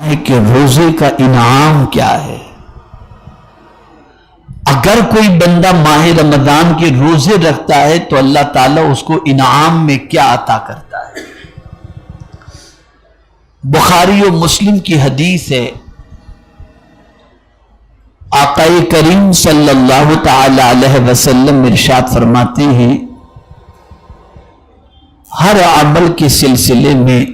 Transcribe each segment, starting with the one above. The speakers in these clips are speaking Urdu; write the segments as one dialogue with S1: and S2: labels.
S1: ہے کہ روزے کا انعام کیا ہے. اگر کوئی بندہ ماہ رمضان کے روزے رکھتا ہے تو اللہ تعالیٰ اس کو انعام میں کیا عطا کرتا ہے. بخاری و مسلم کی حدیث ہے، آقا کریم صلی اللہ تعالی علیہ وسلم ارشاد فرماتے ہیں، ہر عمل کے سلسلے میں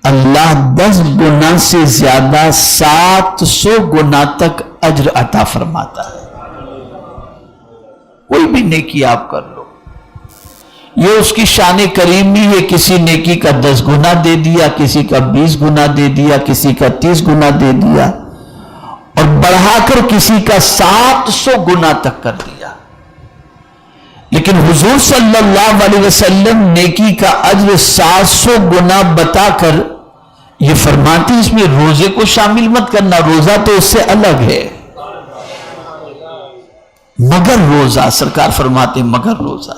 S1: اللہ 10 گنا سے زیادہ 700 گنا تک اجر عطا فرماتا ہے. کوئی بھی نیکی آپ کر لو، یہ اس کی شان کریمی ہے. کسی نیکی کا 10 گنا دے دیا، کسی کا 20 گنا دے دیا، کسی کا 30 گنا دے دیا، اور بڑھا کر کسی کا 700 گنا تک کر دیا. لیکن حضور صلی اللہ علیہ وسلم نیکی کا اجر 700 گنا بتا کر یہ فرماتے اس میں روزے کو شامل مت کرنا، روزہ تو اس سے الگ ہے. مگر روزہ، سرکار فرماتے مگر روزہ.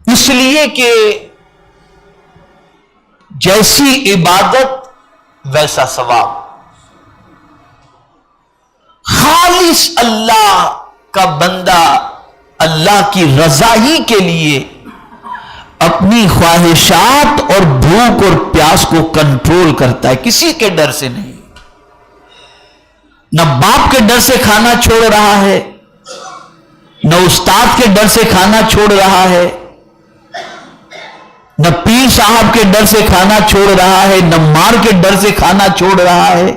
S1: اس لیے کہ جیسی عبادت ویسا ثواب. خالص اللہ کا بندہ اللہ کی رضا ہی کے لیے اپنی خواہشات اور بھوک اور پیاس کو کنٹرول کرتا ہے، کسی کے ڈر سے نہیں. نہ باپ کے ڈر سے کھانا چھوڑ رہا ہے، نہ استاد کے ڈر سے کھانا چھوڑ رہا ہے، نہ پیر صاحب کے ڈر سے کھانا چھوڑ رہا ہے، نہ مار کے ڈر سے کھانا چھوڑ رہا ہے.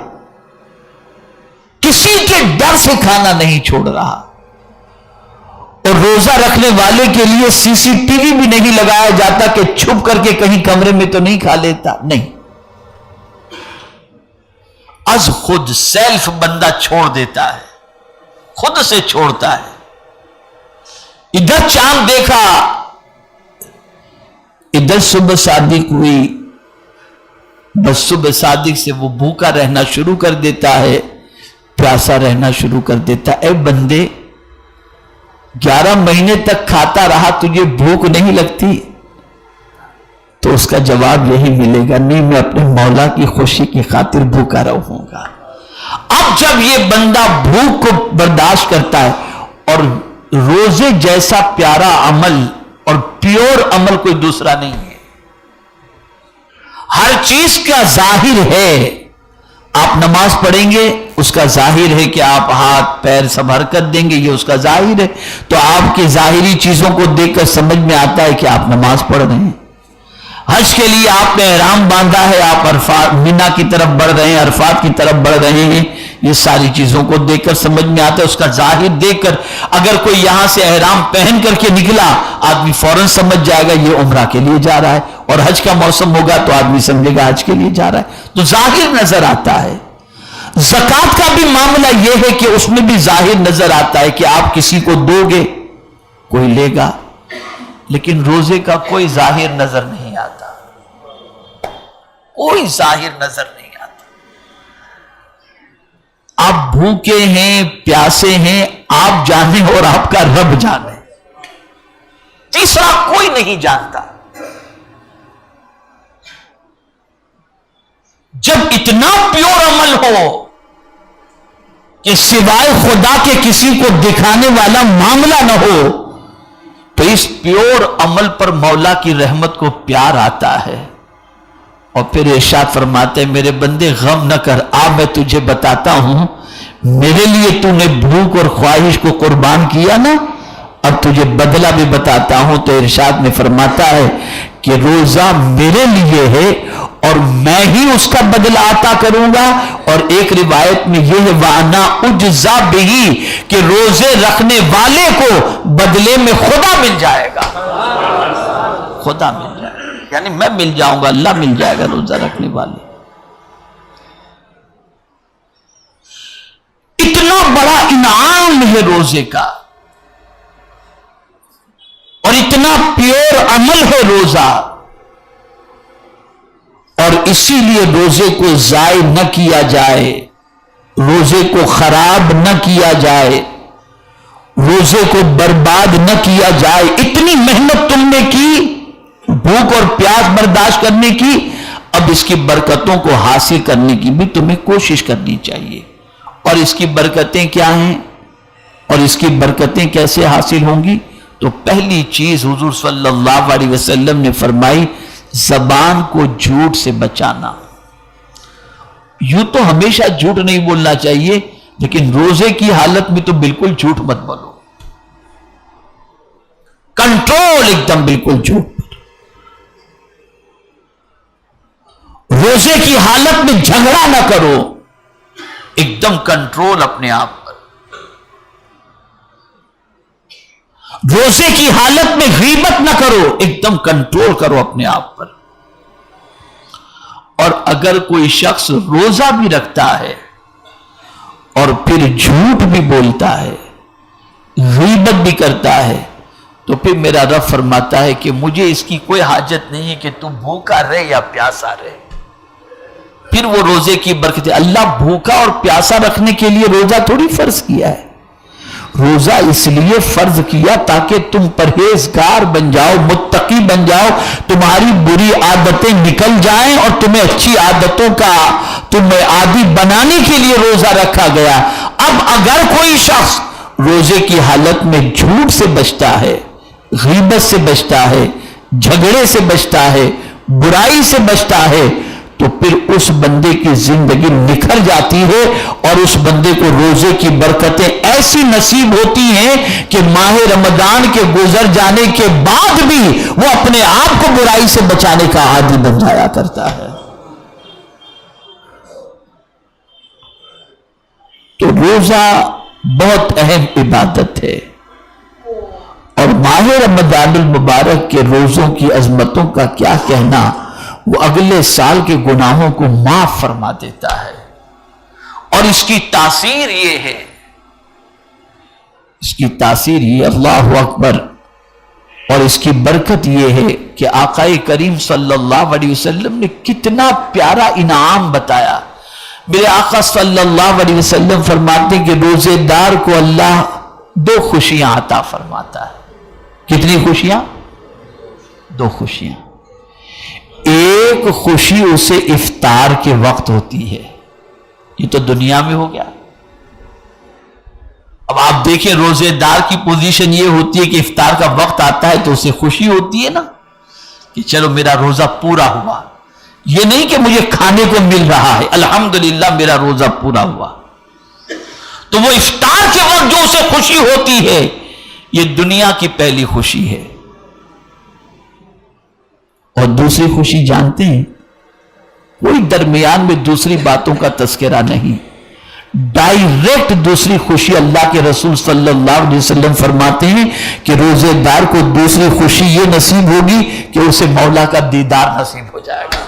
S1: کسی کے ڈر سے کھانا نہیں چھوڑ رہا. اور روزہ رکھنے والے کے لیے سی سی ٹی وی بھی نہیں لگایا جاتا کہ چھپ کر کے کہیں کمرے میں تو نہیں کھا لیتا، نہیں. از خود سیلف بندہ چھوڑ دیتا ہے، خود سے چھوڑتا ہے. ادھر چاند دیکھا، ادھر صبح صادق ہوئی، بس صبح صادق سے وہ بھوکا رہنا شروع کر دیتا ہے، پیاسا رہنا شروع کر دیتا ہے. اے بندے، 11 مہینے تک کھاتا رہا، تجھے بھوک نہیں لگتی؟ تو اس کا جواب یہی ملے گا، نہیں، میں اپنے مولا کی خوشی کی خاطر بھوکا رہوں گا. اب جب یہ بندہ بھوک کو برداشت کرتا ہے، اور روزے جیسا پیارا عمل اور پیور عمل کوئی دوسرا نہیں ہے. ہر چیز کا ظاہر ہے. آپ نماز پڑھیں گے، اس کا ظاہر ہے کہ آپ ہاتھ پیر سب حرکت دیں گے، یہ اس کا ظاہر ہے. تو آپ کی ظاہری چیزوں کو دیکھ کر سمجھ میں آتا ہے کہ آپ نماز پڑھ رہے ہیں. حج کے لیے آپ نے احرام باندھا ہے، آپ عرفات مینا کی طرف بڑھ رہے ہیں، عرفات کی طرف بڑھ رہے ہیں، یہ ساری چیزوں کو دیکھ کر سمجھ میں آتا ہے. اس کا ظاہر دیکھ کر اگر کوئی یہاں سے احرام پہن کر کے نکلا، آدمی فوراً سمجھ جائے گا یہ عمرہ کے لیے جا رہا ہے، اور حج کا موسم ہوگا تو آدمی سمجھے گا حج کے لیے جا رہا ہے. تو ظاہر نظر آتا ہے. زکوٰۃ کا بھی معاملہ یہ ہے کہ اس میں بھی ظاہر نظر آتا ہے کہ آپ کسی کو دو گے، کوئی لے گا. لیکن روزے کا کوئی ظاہر نظر نہیں آتا، کوئی ظاہر نظر نہیں آتا. آپ بھوکے ہیں، پیاسے ہیں، آپ جانے اور آپ کا رب جانے، تیسرا کوئی نہیں جانتا. جب اتنا پیور عمل ہو کہ سوائے خدا کے کسی کو دکھانے والا معاملہ نہ ہو، تو اس پیور عمل پر مولا کی رحمت کو پیار آتا ہے. اور پھر ارشاد فرماتے ہیں، میرے بندے غم نہ کر، میں تجھے بتاتا ہوں، میرے لیے تو نے بھوک اور خواہش کو قربان کیا نا، اب تجھے بدلہ بھی بتاتا ہوں. تو ارشاد میں فرماتا ہے کہ روزہ میرے لیے ہے اور میں ہی اس کا بدلہ عطا کروں گا. اور ایک روایت میں یہ ہے وَأَنَا أُجْزَى بِهِ، کہ روزے رکھنے والے کو بدلے میں خدا مل جائے گا. خدا مل جائے گا، یعنی میں مل جاؤں گا، اللہ مل جائے گا روزہ رکھنے والے. اتنا بڑا انعام ہے روزے کا، اور اتنا پیور عمل ہے روزہ. اور اسی لیے روزے کو ضائع نہ کیا جائے، روزے کو خراب نہ کیا جائے، روزے کو برباد نہ کیا جائے. اتنی محنت تم نے کی، پیاس برداشت کرنے کی، اب اس کی برکتوں کو حاصل کرنے کی بھی تمہیں کوشش کرنی چاہیے۔ اور اس کی برکتیں کیا ہیں اور اس کی برکتیں کیسے حاصل ہوں گی؟ تو پہلی چیز حضور صلی اللہ علیہ وسلم نے فرمائی، زبان کو جھوٹ سے بچانا۔ یوں تو ہمیشہ جھوٹ نہیں بولنا چاہیے، لیکن روزے کی حالت میں تو بالکل جھوٹ مت بولو، کنٹرول ایک دم بالکل جھوٹ۔ روزے کی حالت میں جھگڑا نہ کرو، ایک دم کنٹرول اپنے آپ پر۔ روزے کی حالت میں غیبت نہ کرو، ایک دم کنٹرول کرو اپنے آپ پر۔ اور اگر کوئی شخص روزہ بھی رکھتا ہے اور پھر جھوٹ بھی بولتا ہے، غیبت بھی کرتا ہے، تو پھر میرا رب فرماتا ہے کہ مجھے اس کی کوئی حاجت نہیں ہے کہ تم بھوکا رہے یا پیاسا رہے۔ پھر وہ روزے کی برکت، اللہ بھوکا اور پیاسا رکھنے کے لیے روزہ تھوڑی فرض کیا ہے۔ روزہ اس لیے فرض کیا تاکہ تم پرہیزگار بن جاؤ، متقی بن جاؤ، تمہاری بری عادتیں نکل جائیں اور تمہیں اچھی عادتوں کا تمہیں عادی بنانے کے لیے روزہ رکھا گیا۔ اب اگر کوئی شخص روزے کی حالت میں جھوٹ سے بچتا ہے، غیبت سے بچتا ہے، جھگڑے سے بچتا ہے، برائی سے بچتا ہے، تو پھر اس بندے کی زندگی نکھر جاتی ہے اور اس بندے کو روزے کی برکتیں ایسی نصیب ہوتی ہیں کہ ماہ رمضان کے گزر جانے کے بعد بھی وہ اپنے آپ کو برائی سے بچانے کا عادی بن جایا کرتا ہے۔ تو روزہ بہت اہم عبادت ہے، اور ماہ رمضان المبارک کے روزوں کی عظمتوں کا کیا کہنا، وہ اگلے سال کے گناہوں کو معاف فرما دیتا ہے۔ اور اس کی تاثیر یہ ہے، اس کی تاثیر یہ، اللہ اکبر، اور اس کی برکت یہ ہے کہ آقا کریم صلی اللہ علیہ وسلم نے کتنا پیارا انعام بتایا۔ میرے آقا صلی اللہ علیہ وسلم فرماتے ہیں کہ روزے دار کو اللہ 2 خوشیاں عطا فرماتا ہے۔ کتنی خوشیاں؟ 2 خوشیاں۔ ایک خوشی اسے افطار کے وقت ہوتی ہے، یہ تو دنیا میں ہو گیا۔ اب آپ دیکھیں روزے دار کی پوزیشن یہ ہوتی ہے کہ افطار کا وقت آتا ہے تو اسے خوشی ہوتی ہے نا کہ چلو میرا روزہ پورا ہوا، یہ نہیں کہ مجھے کھانے کو مل رہا ہے، الحمدللہ میرا روزہ پورا ہوا۔ تو وہ افطار کے وقت جو اسے خوشی ہوتی ہے، یہ دنیا کی پہلی خوشی ہے۔ اور دوسری خوشی جانتے ہیں، کوئی درمیان میں دوسری باتوں کا تذکرہ نہیں، ڈائریکٹ دوسری خوشی اللہ کے رسول صلی اللہ علیہ وسلم فرماتے ہیں کہ روزے دار کو دوسری خوشی یہ نصیب ہوگی کہ اسے مولا کا دیدار نصیب ہو جائے گا۔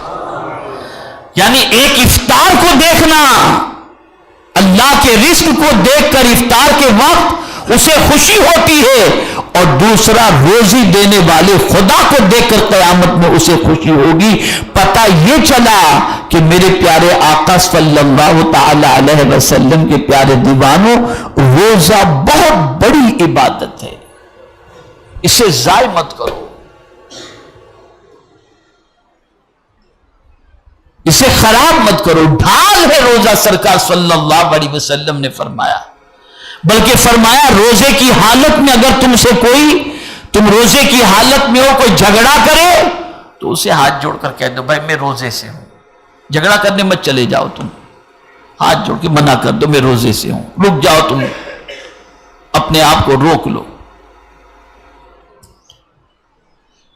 S1: یعنی ایک افطار کو دیکھنا، اللہ کے رزق کو دیکھ کر افطار کے وقت اسے خوشی ہوتی ہے، اور دوسرا روزی دینے والے خدا کو دیکھ کر قیامت میں اسے خوشی ہوگی۔ پتہ یہ چلا کہ میرے پیارے آقا صلی اللہ تعالی علیہ وسلم کے پیارے دیوانوں، روزہ بہت بڑی عبادت ہے، اسے ضائع مت کرو، اسے خراب مت کرو۔ ڈھال ہے روزہ، سرکار صلی اللہ علیہ وسلم نے فرمایا، بلکہ فرمایا روزے کی حالت میں اگر تم روزے کی حالت میں ہو، کوئی جھگڑا کرے تو اسے ہاتھ جوڑ کر کہہ دو بھائی میں روزے سے ہوں، جھگڑا کرنے مت چلے جاؤ، تم ہاتھ جوڑ کے منع کر دو میں روزے سے ہوں، رک جاؤ، تم اپنے آپ کو روک لو۔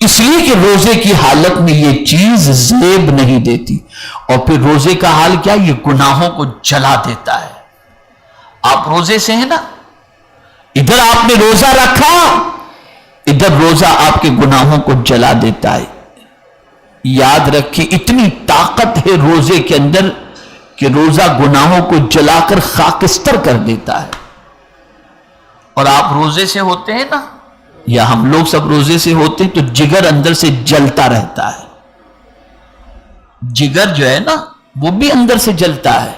S1: اس لیے کہ روزے کی حالت میں یہ چیز زیب نہیں دیتی، اور پھر روزے کا حال کیا، یہ گناہوں کو جلا دیتا ہے۔ آپ روزے سے ہیں نا، ادھر آپ نے روزہ رکھا، ادھر روزہ آپ کے گناہوں کو جلا دیتا ہے۔ یاد رکھیں اتنی طاقت ہے روزے کے اندر کہ روزہ گناہوں کو جلا کر خاکستر کر دیتا ہے۔ اور آپ روزے سے ہوتے ہیں نا، یا ہم لوگ سب روزے سے ہوتے ہیں، تو جگر اندر سے جلتا رہتا ہے، جگر جو ہے نا وہ بھی اندر سے جلتا ہے،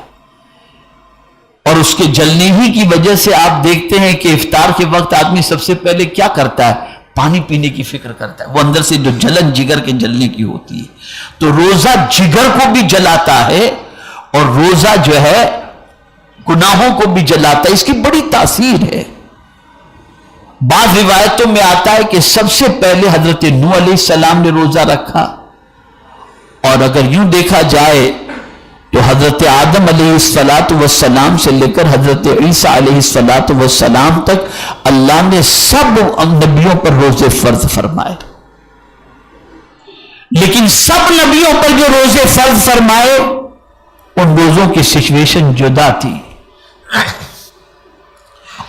S1: اور اس کے جلنے ہی کی وجہ سے آپ دیکھتے ہیں کہ افطار کے وقت آدمی سب سے پہلے کیا کرتا ہے، پانی پینے کی فکر کرتا ہے، وہ اندر سے جو جلن جگر کے جلنے کی ہوتی ہے. تو روزہ جگر کو بھی جلاتا ہے اور روزہ جو ہے گناہوں کو بھی جلاتا ہے. اس کی بڑی تاثیر ہے. بعض روایتوں میں آتا ہے کہ سب سے پہلے حضرت نوح علیہ السلام نے روزہ رکھا، اور اگر یوں دیکھا جائے تو حضرت آدم علیہ السلام سے لے کر حضرت عیسیٰ علیہ السلام تک اللہ نے سب نبیوں پر روزے فرض فرمائے. لیکن سب نبیوں پر جو روزے فرض فرمائے ان روزوں کی سچویشن جدا تھی،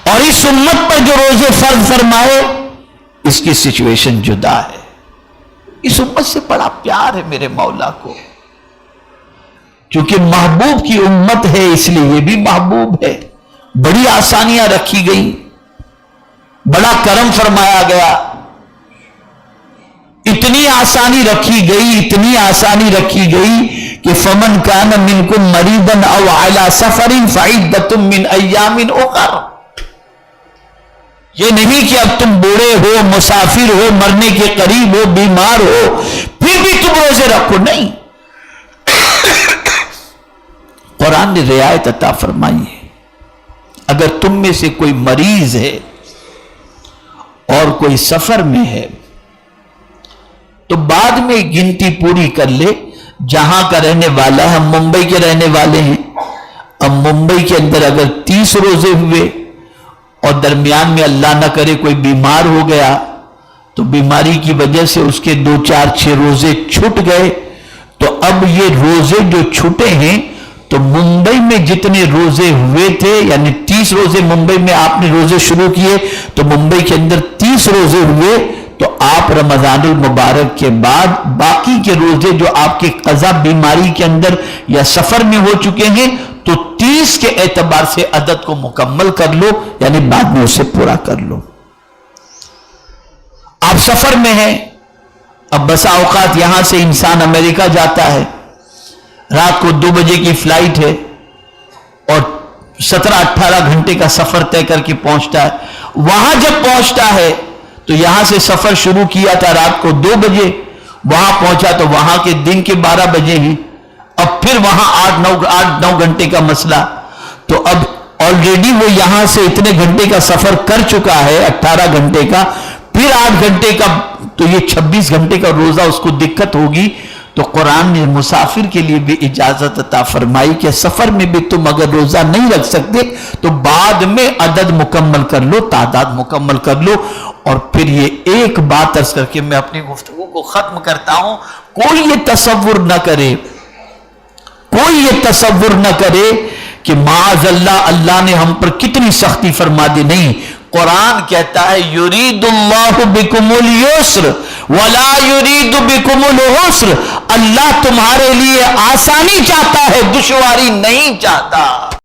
S1: اور اس امت پر جو روزے فرض فرمائے اس کی سچویشن جدا ہے. اس امت سے بڑا پیار ہے میرے مولا کو، کیونکہ محبوب کی امت ہے اس لیے یہ بھی محبوب ہے. بڑی آسانیاں رکھی گئی، بڑا کرم فرمایا گیا. اتنی آسانی رکھی گئی کہ فمن کان منکم مریضا او علی سفر فعدۃ من ایام اخر. یہ نہیں کہ اب تم بوڑھے ہو، مسافر ہو، مرنے کے قریب ہو، بیمار ہو پھر بھی تم روزے رکھو، نہیں. قرآن نے رعایت عطا فرمائی ہے. اگر تم میں سے کوئی مریض ہے اور کوئی سفر میں ہے تو بعد میں گنتی پوری کر لے جہاں کا رہنے والا ہے. ہم ممبئی کے رہنے والے ہیں. اب ممبئی کے اندر اگر 30 روزے ہوئے اور درمیان میں اللہ نہ کرے کوئی بیمار ہو گیا تو بیماری کی وجہ سے اس کے 2 4 6 روزے چھوٹ گئے، تو اب یہ روزے جو چھوٹے ہیں تو ممبئی میں جتنے روزے ہوئے تھے، یعنی 30 روزے ممبئی میں آپ نے روزے شروع کیے تو ممبئی کے اندر 30 روزے ہوئے، تو آپ رمضان المبارک کے بعد باقی کے روزے جو آپ کے قضا بیماری کے اندر یا سفر میں ہو چکے ہیں تو 30 کے اعتبار سے عدد کو مکمل کر لو، یعنی بعد میں اسے پورا کر لو. آپ سفر میں ہیں، اب بسا اوقات یہاں سے انسان امریکہ جاتا ہے، رات کو 2 بجے کی فلائٹ ہے اور 17-18 گھنٹے کا سفر طے کر کے پہنچتا ہے. وہاں جب پہنچتا ہے تو یہاں سے سفر شروع کیا تھا رات کو 2 بجے، وہاں پہنچا تو وہاں کے دن کے 12 بجے ہیں. اب پھر وہاں 8-9 گھنٹے کا مسئلہ. تو اب آلریڈی وہ یہاں سے اتنے گھنٹے کا سفر کر چکا ہے، 18 گھنٹے کا، پھر 8 گھنٹے کا، تو یہ 26 گھنٹے کا روزہ اس کو دقت ہوگی. تو قرآن نے مسافر کے لیے بھی اجازت عطا فرمائی کہ سفر میں بھی تم اگر روزہ نہیں رکھ سکتے تو بعد میں عدد مکمل کر لو، تعداد مکمل کر لو. اور پھر یہ ایک بات عرض کر کے میں اپنی گفتگو کو ختم کرتا ہوں. کوئی یہ تصور نہ کرے کہ معاذ اللہ نے ہم پر کتنی سختی فرما دی. نہیں، قرآن کہتا ہے یرید اللہ بکم اليسر ولا یرید بکم العسر. اللہ تمہارے لیے آسانی چاہتا ہے، دشواری نہیں چاہتا.